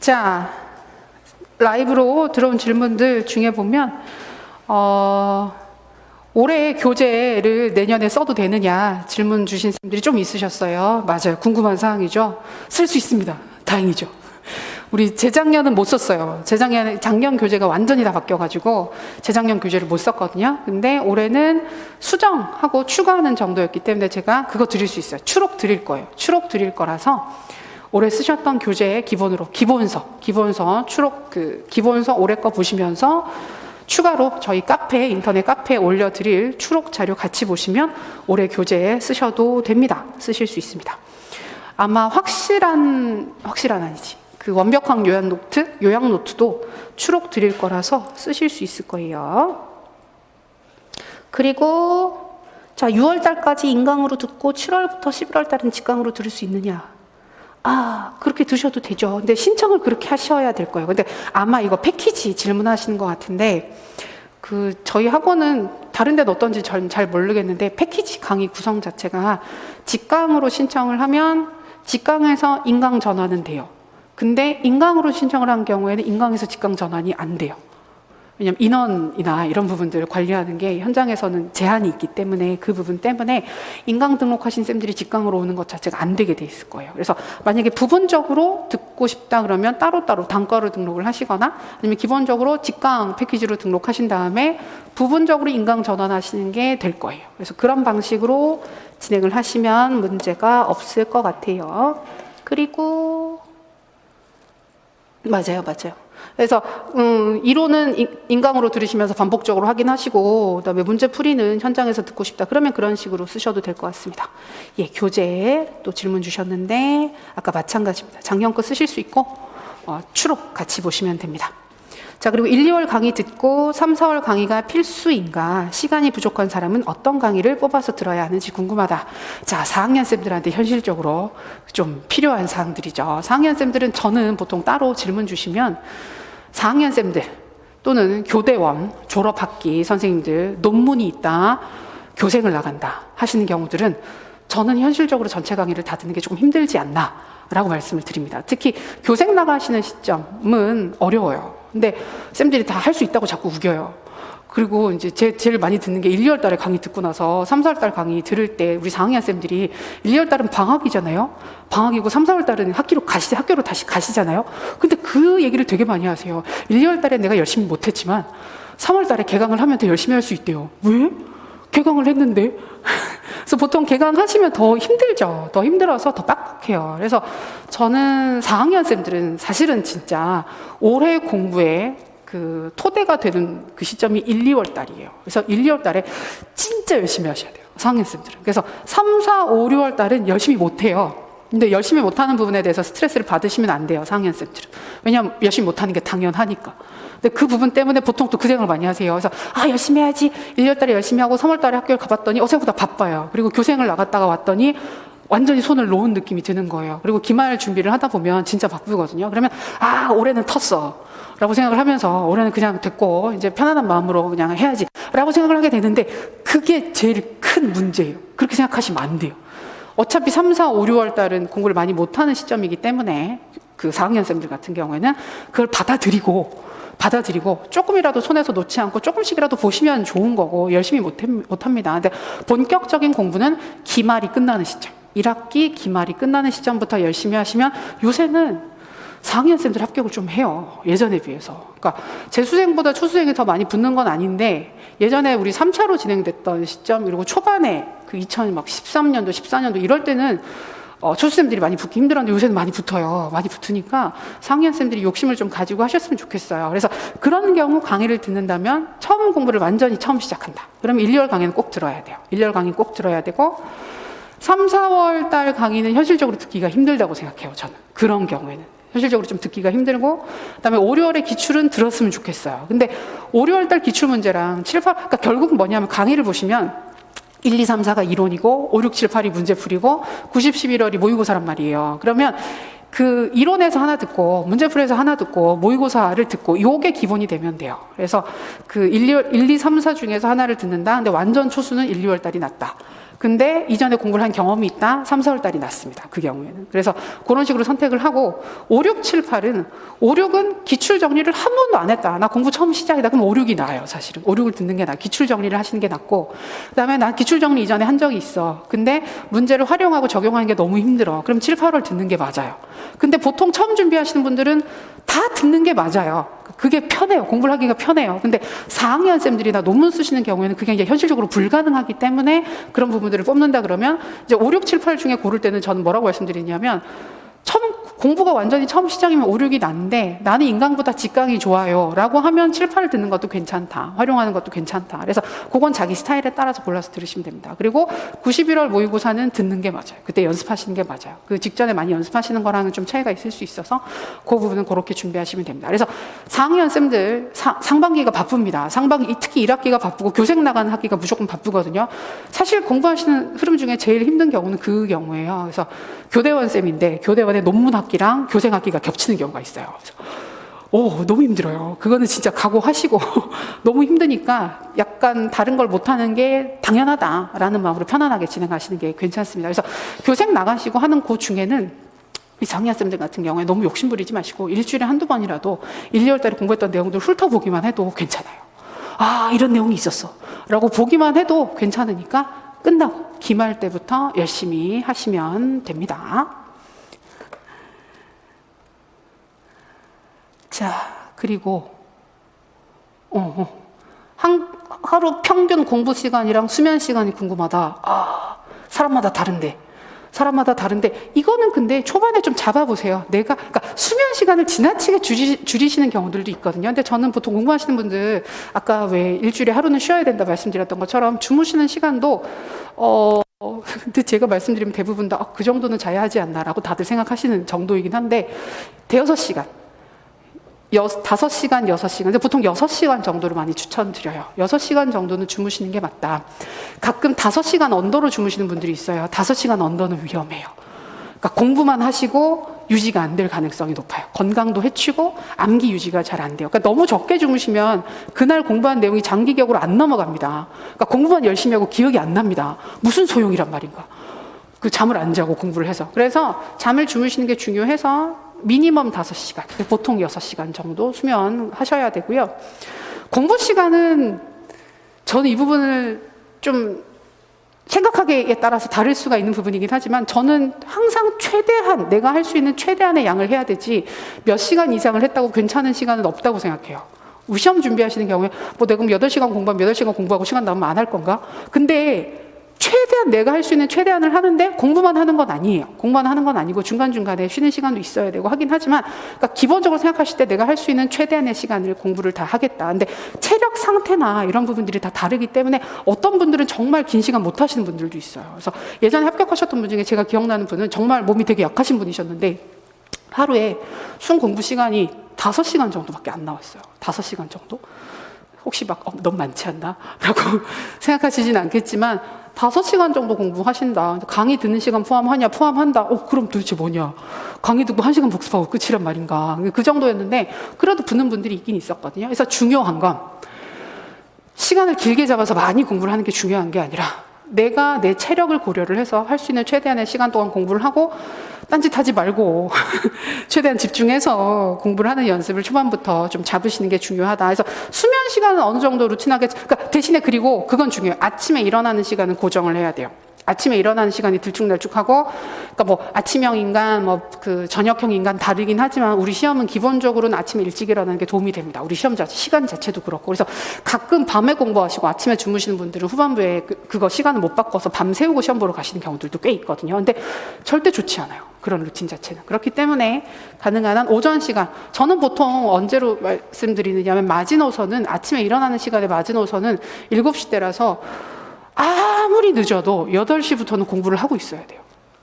자, 라이브로 들어온 질문들 중에 보면 올해 교재를 내년에 써도 되느냐 질문 주신 분들이 좀 있으셨어요. 맞아요. 궁금한 사항이죠. 쓸 수 있습니다. 다행이죠. 우리 재작년은 못 썼어요. 작년 교재가 완전히 다 바뀌어가지고 재작년 교재를 못 썼거든요. 근데 올해는 수정하고 추가하는 정도였기 때문에 제가 그거 드릴 수 있어요. 추록 드릴 거예요. 추록 드릴 거라서 올해 쓰셨던 교재의 기본으로 기본서 추록 기본서 올해 거 보시면서 추가로 저희 인터넷 카페에 올려드릴 추록 자료 같이 보시면 올해 교재에 쓰셔도 됩니다. 쓰실 수 있습니다. 아마 확실한 아니지. 그 완벽한 요약 노트도 추록 드릴 거라서 쓰실 수 있을 거예요. 그리고 자, 6월 달까지 인강으로 듣고 7월부터 11월 달은 직강으로 들을 수 있느냐? 그렇게 드셔도 되죠. 근데 신청을 그렇게 하셔야 될 거예요. 근데 아마 이거 패키지 질문하시는 것 같은데, 저희 학원은 다른 데는 어떤지 잘 모르겠는데, 패키지 강의 구성 자체가 직강으로 신청을 하면 직강에서 인강 전환은 돼요. 근데 인강으로 신청을 한 경우에는 인강에서 직강 전환이 안 돼요. 왜냐하면 인원이나 이런 부분들을 관리하는 게 현장에서는 제한이 있기 때문에 그 부분 때문에 인강 등록하신 쌤들이 직강으로 오는 것 자체가 안 되게 돼 있을 거예요. 그래서 만약에 부분적으로 듣고 싶다 그러면 따로따로 단과로 등록을 하시거나 아니면 기본적으로 직강 패키지로 등록하신 다음에 부분적으로 인강 전환하시는 게 될 거예요. 그래서 그런 방식으로 진행을 하시면 문제가 없을 것 같아요. 그리고 맞아요. 그래서 이론은 인강으로 들으시면서 반복적으로 확인하시고 그다음에 문제 풀이는 현장에서 듣고 싶다. 그러면 그런 식으로 쓰셔도 될 것 같습니다. 예, 교재에 또 질문 주셨는데 아까 마찬가지입니다. 작년 거 쓰실 수 있고 추록 같이 보시면 됩니다. 자, 그리고 1, 2월 강의 듣고 3, 4월 강의가 필수인가? 시간이 부족한 사람은 어떤 강의를 뽑아서 들어야 하는지 궁금하다. 자, 4학년 쌤들한테 현실적으로 좀 필요한 사항들이죠. 4학년 쌤들은 저는 보통 따로 질문 주시면 4학년 쌤들 또는 교대원, 졸업학기 선생님들 논문이 있다, 교생을 나간다 하시는 경우들은 저는 현실적으로 전체 강의를 다 듣는 게 조금 힘들지 않나 라고 말씀을 드립니다. 특히 교생 나가시는 시점은 어려워요. 근데 쌤들이 다 할 수 있다고 자꾸 우겨요. 그리고 이제 제일 많이 듣는 게 1, 2월 달에 강의 듣고 나서 3, 4월 달 강의 들을 때 우리 4학년 쌤들이 1, 2월 달은 방학이잖아요. 방학이고 3, 4월 달은 학교로 다시 가시잖아요. 근데 그 얘기를 되게 많이 하세요. 1, 2월 달에 내가 열심히 못했지만 3월 달에 개강을 하면 더 열심히 할 수 있대요. 왜? 개강을 했는데. 그래서 보통 개강하시면 더 힘들죠. 더 힘들어서 더 빡빡해요. 그래서 저는 4학년 쌤들은 사실은 진짜 올해 공부에 토대가 되는 그 시점이 1, 2월 달이에요. 그래서 1, 2월 달에 진짜 열심히 하셔야 돼요. 4학년 쌤들은. 그래서 3, 4, 5, 6월 달은 열심히 못해요. 근데 열심히 못하는 부분에 대해서 스트레스를 받으시면 안 돼요. 4학년 쌤들은. 왜냐하면 열심히 못하는 게 당연하니까. 근데 그 부분 때문에 보통 또 그 생각을 많이 하세요. 그래서 열심히 해야지. 1월 달에 열심히 하고 3월 달에 학교를 가봤더니 생각보다 바빠요. 그리고 교생을 나갔다가 왔더니 완전히 손을 놓은 느낌이 드는 거예요. 그리고 기말 준비를 하다 보면 진짜 바쁘거든요. 그러면 올해는 텄어 라고 생각을 하면서 올해는 그냥 됐고 이제 편안한 마음으로 그냥 해야지 라고 생각을 하게 되는데 그게 제일 큰 문제예요. 그렇게 생각하시면 안 돼요. 어차피 3, 4, 5, 6월 달은 공부를 많이 못하는 시점이기 때문에 그 4학년 쌤들 같은 경우에는 그걸 받아들이고 조금이라도 손에서 놓지 않고 조금씩이라도 보시면 좋은 거고 열심히 못합니다. 근데 본격적인 공부는 기말이 끝나는 시점, 1학기 기말이 끝나는 시점부터 열심히 하시면 요새는 4학년 쌤들 합격을 좀 해요. 예전에 비해서. 그러니까 재수생보다 초수생이 더 많이 붙는 건 아닌데 예전에 우리 3차로 진행됐던 시점 그리고 초반에 2013년도, 14년도 이럴 때는 초수생들이 많이 붙기 힘들었는데 요새는 많이 붙어요. 많이 붙으니까 4학년 쌤들이 욕심을 좀 가지고 하셨으면 좋겠어요. 그래서 그런 경우 강의를 듣는다면 처음 공부를 완전히 처음 시작한다. 그러면 1, 2월 강의는 꼭 들어야 돼요. 1, 2월 강의 꼭 들어야 되고 3, 4월 달 강의는 현실적으로 듣기가 힘들다고 생각해요. 저는. 그런 경우에는. 현실적으로 좀 듣기가 힘들고 그다음에 5, 6월의 기출은 들었으면 좋겠어요. 근데 5, 6월 달 기출 문제랑 7, 8, 그러니까 결국은 뭐냐면 강의를 보시면 1, 2, 3, 4가 이론이고 5, 6, 7, 8이 문제 풀이고 9, 10, 11월이 모의고사란 말이에요. 그러면 그 이론에서 하나 듣고 문제풀이에서 하나 듣고 모의고사를 듣고 요게 기본이 되면 돼요. 그래서 1, 2, 3, 4 중에서 하나를 듣는다. 근데 완전 초수는 1, 2월 달이 낫다. 근데 이전에 공부를 한 경험이 있다. 3, 4월 달이 낫습니다. 그 경우에는. 그래서 그런 식으로 선택을 하고 5, 6, 7, 8은 5, 6은 기출 정리를 한 번도 안 했다. 나 공부 처음 시작이다. 그럼 5, 6이 나아요. 사실은. 5, 6을 듣는 게 나아. 기출 정리를 하시는 게 낫고 그다음에 난 기출 정리 이전에 한 적이 있어. 근데 문제를 활용하고 적용하는 게 너무 힘들어. 그럼 7, 8월 듣는 게 맞아요. 근데 보통 처음 준비하시는 분들은 다 듣는 게 맞아요. 그게 편해요. 공부를 하기가 편해요. 근데 4학년 쌤들이나 논문 쓰시는 경우에는 그게 이제 현실적으로 불가능하기 때문에 그런 부분들을 뽑는다 그러면 이제 5, 6, 7, 8 중에 고를 때는 저는 뭐라고 말씀드리냐면 공부가 완전히 처음 시작이면 5, 6이 난데 나는 인강보다 직강이 좋아요 라고 하면 7, 8을 듣는 것도 괜찮다. 활용하는 것도 괜찮다. 그래서 그건 자기 스타일에 따라서 골라서 들으시면 됩니다. 그리고 91월 모의고사는 듣는 게 맞아요. 그때 연습하시는 게 맞아요. 그 직전에 많이 연습하시는 거랑은 좀 차이가 있을 수 있어서 그 부분은 그렇게 준비하시면 됩니다. 그래서 4학년 쌤들 상반기가 바쁩니다. 상반기 특히 1학기가 바쁘고 교생 나가는 학기가 무조건 바쁘거든요. 사실 공부하시는 흐름 중에 제일 힘든 경우는 그 경우예요. 그래서 교대원 쌤인데 교대원의 논문 학기랑 교생 학기가 겹치는 경우가 있어요. 그래서 너무 힘들어요. 그거는 진짜 각오하시고 너무 힘드니까 약간 다른 걸 못하는 게 당연하다라는 마음으로 편안하게 진행하시는 게 괜찮습니다. 그래서 교생 나가시고 하는 그 중에는 이 4학년 쌤들 같은 경우에 너무 욕심부리지 마시고 일주일에 한두 번이라도 1, 2월 달에 공부했던 내용들 훑어보기만 해도 괜찮아요. 아, 이런 내용이 있었어 라고 보기만 해도 괜찮으니까 끝나고 기말 때부터 열심히 하시면 됩니다. 자, 그리고 하루 평균 공부 시간이랑 수면 시간이 궁금하다. 사람마다 다른데 이거는 근데 초반에 좀 잡아보세요. 그러니까 수면 시간을 지나치게 줄이시는 경우들도 있거든요. 근데 저는 보통 공부하시는 분들 아까 왜 일주일에 하루는 쉬어야 된다 말씀드렸던 것처럼 주무시는 시간도 근데 제가 말씀드리면 대부분 다 그 정도는 자야 하지 않나라고 다들 생각하시는 정도이긴 한데 대여섯 시간 5시간, 6시간. 근데 보통 6시간 정도를 많이 추천드려요. 6시간 정도는 주무시는 게 맞다. 가끔 5시간 언더로 주무시는 분들이 있어요. 5시간 언더는 위험해요. 그러니까 공부만 하시고 유지가 안 될 가능성이 높아요. 건강도 해치고 암기 유지가 잘 안 돼요. 그러니까 너무 적게 주무시면 그날 공부한 내용이 장기 기억으로 안 넘어갑니다. 그러니까 공부만 열심히 하고 기억이 안 납니다. 무슨 소용이란 말인가. 그 잠을 안 자고 공부를 해서. 그래서 잠을 주무시는 게 중요해서 미니멈 5시간, 보통 6시간 정도 수면하셔야 되고요. 공부 시간은 저는 이 부분을 좀 생각하기에 따라서 다를 수가 있는 부분이긴 하지만 저는 항상 최대한 내가 할 수 있는 최대한의 양을 해야 되지 몇 시간 이상을 했다고 괜찮은 시간은 없다고 생각해요. 시험 준비하시는 경우에 내가 그럼 8시간 공부하면 8시간 공부하고 시간 남으면 안 할 건가? 근데 최대한 내가 할 수 있는 최대한을 하는데 공부만 하는 건 아니에요. 공부만 하는 건 아니고 중간중간에 쉬는 시간도 있어야 되고 하긴 하지만 그러니까 기본적으로 생각하실 때 내가 할 수 있는 최대한의 시간을 공부를 다 하겠다. 근데 체력 상태나 이런 부분들이 다 다르기 때문에 어떤 분들은 정말 긴 시간 못 하시는 분들도 있어요. 그래서 예전에 합격하셨던 분 중에 제가 기억나는 분은 정말 몸이 되게 약하신 분이셨는데 하루에 순 공부 시간이 5시간 정도밖에 안 나왔어요. 5시간 정도? 혹시 너무 많지 않나? 라고 생각하시진 않겠지만 5시간 정도 공부하신다. 강의 듣는 시간 포함하냐? 포함한다. 그럼 도대체 뭐냐? 강의 듣고 1시간 복습하고 끝이란 말인가? 그 정도였는데 그래도 붙는 분들이 있긴 있었거든요. 그래서 중요한 건 시간을 길게 잡아서 많이 공부를 하는 게 중요한 게 아니라 내가 내 체력을 고려를 해서 할 수 있는 최대한의 시간 동안 공부를 하고 딴짓하지 말고 최대한 집중해서 공부를 하는 연습을 초반부터 좀 잡으시는 게 중요하다. 그래서 수면 시간은 어느 정도 루틴하게 그러니까 대신에 그리고 그건 중요해요. 아침에 일어나는 시간은 고정을 해야 돼요. 아침에 일어나는 시간이 들쭉날쭉하고 그러니까 아침형 인간 그 저녁형 인간 다르긴 하지만 우리 시험은 기본적으로는 아침에 일찍 일어나는 게 도움이 됩니다. 우리 시험 시간 자체도 그렇고 그래서 가끔 밤에 공부하시고 아침에 주무시는 분들은 후반부에 그거 시간을 못 바꿔서 밤 새우고 시험 보러 가시는 경우들도 꽤 있거든요. 근데 절대 좋지 않아요. 그런 루틴 자체는. 그렇기 때문에 가능한 한 오전 시간 저는 보통 언제로 말씀드리느냐면 마지노선은 아침에 일어나는 시간에 마지노선은 7시 때라서 아무리 늦어도 8시부터는 공부를 하고 있어야 돼요.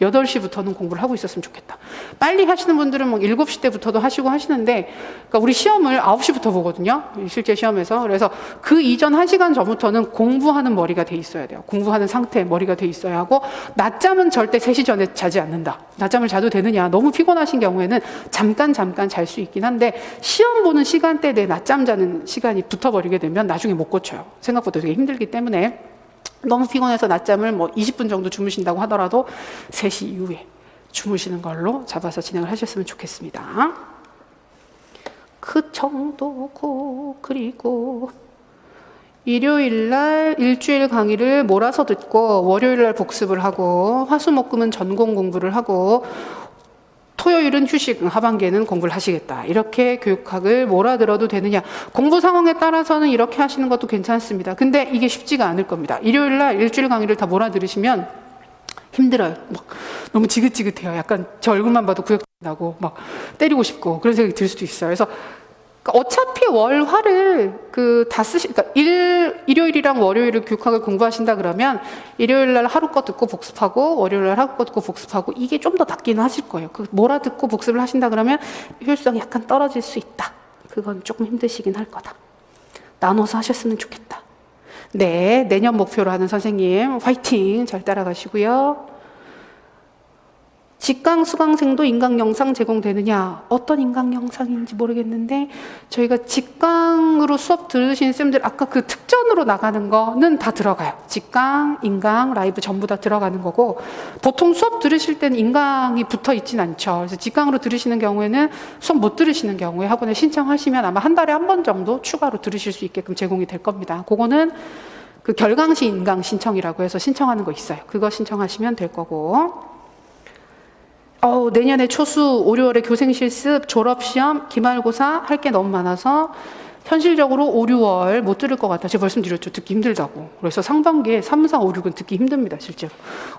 8시부터는 공부를 하고 있었으면 좋겠다. 빨리 하시는 분들은 7시 때부터도 하시고 하시는데 그러니까 우리 시험을 9시부터 보거든요. 실제 시험에서. 그래서 그 이전 1시간 전부터는 공부하는 머리가 돼 있어야 돼요. 공부하는 상태 머리가 돼 있어야 하고 낮잠은 절대 3시 전에 자지 않는다. 낮잠을 자도 되느냐. 너무 피곤하신 경우에는 잠깐 잘 수 있긴 한데 시험 보는 시간대에 내 낮잠 자는 시간이 붙어버리게 되면 나중에 못 고쳐요. 생각보다 되게 힘들기 때문에 너무 피곤해서 낮잠을 뭐 20분 정도 주무신다고 하더라도 3시 이후에 주무시는 걸로 잡아서 진행을 하셨으면 좋겠습니다. 그 정도고, 그리고 일요일날 일주일 강의를 몰아서 듣고 월요일날 복습을 하고 화수목금은 전공 공부를 하고 토요일은 휴식, 하반기에는 공부를 하시겠다. 이렇게 교육학을 몰아들어도 되느냐. 공부 상황에 따라서는 이렇게 하시는 것도 괜찮습니다. 근데 이게 쉽지가 않을 겁니다. 일요일날 일주일 강의를 다 몰아들으시면 힘들어요. 막 너무 지긋지긋해요. 약간 저 얼굴만 봐도 구역 나고 막 때리고 싶고 그런 생각이 들 수도 있어요. 그래서 어차피 월화를 그러니까 일요일이랑 월요일을 교육학을 공부하신다 그러면 일요일 날 하루 거 듣고 복습하고 월요일 날 하루 거 듣고 복습하고 이게 좀 더 낫기는 하실 거예요. 몰아듣고 복습을 하신다 그러면 효율성이 약간 떨어질 수 있다. 그건 조금 힘드시긴 할 거다. 나눠서 하셨으면 좋겠다. 네, 내년 목표로 하는 선생님 화이팅 잘 따라가시고요. 직강 수강생도 인강 영상 제공되느냐? 어떤 인강 영상인지 모르겠는데 저희가 직강으로 수업 들으신 쌤들 아까 그 특전으로 나가는 거는 다 들어가요. 직강, 인강, 라이브 전부 다 들어가는 거고 보통 수업 들으실 때는 인강이 붙어 있진 않죠. 그래서 직강으로 들으시는 경우에는 수업 못 들으시는 경우에 학원에 신청하시면 아마 한 달에 한 번 정도 추가로 들으실 수 있게끔 제공이 될 겁니다. 그거는 그 결강시 인강 신청이라고 해서 신청하는 거 있어요. 그거 신청하시면 될 거고 내년에 초수 5, 6월에 교생 실습, 졸업시험, 기말고사 할 게 너무 많아서 현실적으로 5, 6월 못 들을 것 같아. 제가 말씀드렸죠. 듣기 힘들다고. 그래서 상반기에 3, 4, 5, 6은 듣기 힘듭니다. 실제로.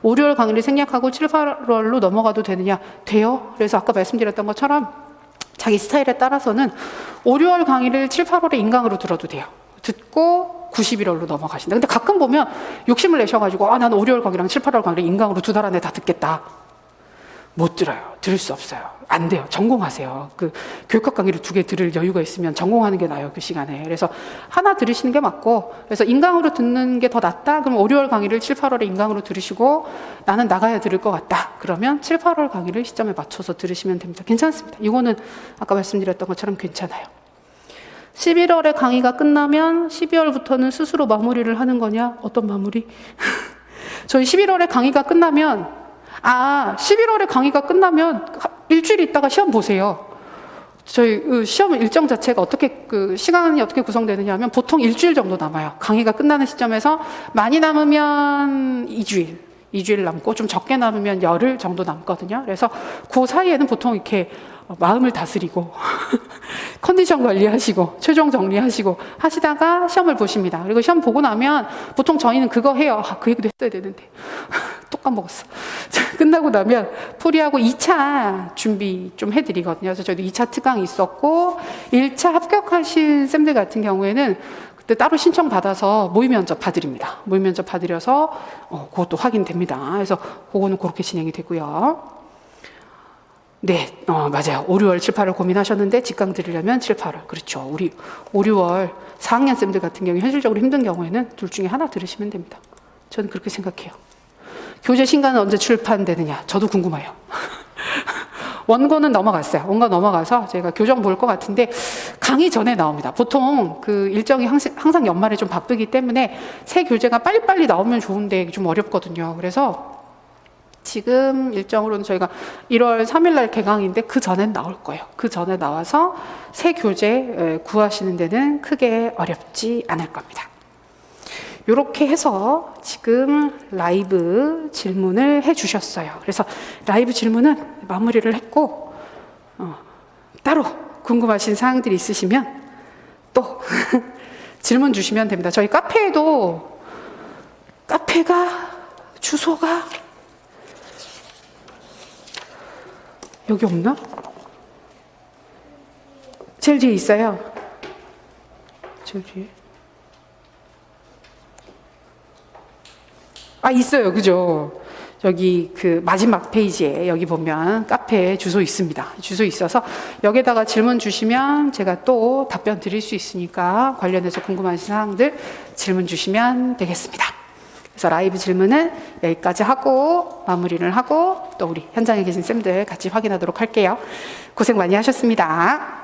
5, 6월 강의를 생략하고 7, 8월로 넘어가도 되느냐? 돼요. 그래서 아까 말씀드렸던 것처럼 자기 스타일에 따라서는 5, 6월 강의를 7, 8월에 인강으로 들어도 돼요. 듣고 9, 11월로 넘어가신다. 근데 가끔 보면 욕심을 내셔가지고 난 5, 6월 강의랑 7, 8월 강의를 인강으로 2달 안에 다 듣겠다. 못 들어요. 들을 수 없어요. 안 돼요. 전공하세요. 교육학 강의를 2개 들을 여유가 있으면 전공하는 게 나아요. 그 시간에. 그래서 하나 들으시는 게 맞고 그래서 인강으로 듣는 게 더 낫다. 그럼 5, 6월 강의를 7, 8월에 인강으로 들으시고 나는 나가야 들을 것 같다. 그러면 7, 8월 강의를 시점에 맞춰서 들으시면 됩니다. 괜찮습니다. 이거는 아까 말씀드렸던 것처럼 괜찮아요. 11월에 강의가 끝나면 12월부터는 스스로 마무리를 하는 거냐? 어떤 마무리? 저희 11월에 강의가 끝나면 11월에 강의가 끝나면 일주일 있다가 시험 보세요. 저희 시험 일정 자체가 어떻게 시간이 어떻게 구성되느냐 하면 보통 일주일 정도 남아요. 강의가 끝나는 시점에서 많이 남으면 2주일 남고 좀 적게 남으면 열흘 정도 남거든요. 그래서 그 사이에는 보통 이렇게 마음을 다스리고 컨디션 관리하시고 최종 정리하시고 하시다가 시험을 보십니다. 그리고 시험 보고 나면 보통 저희는 그거 해요. 그 얘기도 했어야 되는데 또 까먹었어. 끝나고 나면 풀이하고 2차 준비 좀 해드리거든요. 그래서 저희도 2차 특강이 있었고 1차 합격하신 쌤들 같은 경우에는 그때 따로 신청 받아서 모의 면접 봐드립니다. 모의 면접 봐드려서 그것도 확인됩니다. 그래서 그거는 그렇게 진행이 되고요. 네, 맞아요. 5, 6월, 7, 8월 고민하셨는데 직강 들으려면 7, 8월. 그렇죠. 우리 5, 6월 4학년 쌤들 같은 경우 현실적으로 힘든 경우에는 둘 중에 하나 들으시면 됩니다. 저는 그렇게 생각해요. 교재 신간은 언제 출판되느냐? 저도 궁금해요. 원고는 넘어갔어요. 원고 넘어가서 저희가 교정 볼 것 같은데 강의 전에 나옵니다. 보통 그 일정이 항상 연말에 좀 바쁘기 때문에 새 교재가 빨리빨리 나오면 좋은데 좀 어렵거든요. 그래서 지금 일정으로는 저희가 1월 3일 날 개강인데 그 전엔 나올 거예요. 그 전에 나와서 새 교재 구하시는 데는 크게 어렵지 않을 겁니다. 이렇게 해서 지금 라이브 질문을 해주셨어요. 그래서 라이브 질문은 마무리를 했고 따로 궁금하신 사항들이 있으시면 또 질문 주시면 됩니다. 저희 카페에도 주소가 여기 없나? 제일 뒤에 있어요. 제일 뒤에. 있어요. 그죠? 여기 그 마지막 페이지에 여기 보면 카페 주소 있습니다. 주소 있어서 여기다가 질문 주시면 제가 또 답변 드릴 수 있으니까 관련해서 궁금하신 사항들 질문 주시면 되겠습니다. 그래서 라이브 질문은 여기까지 하고 마무리를 하고 또 우리 현장에 계신 쌤들 같이 확인하도록 할게요. 고생 많이 하셨습니다.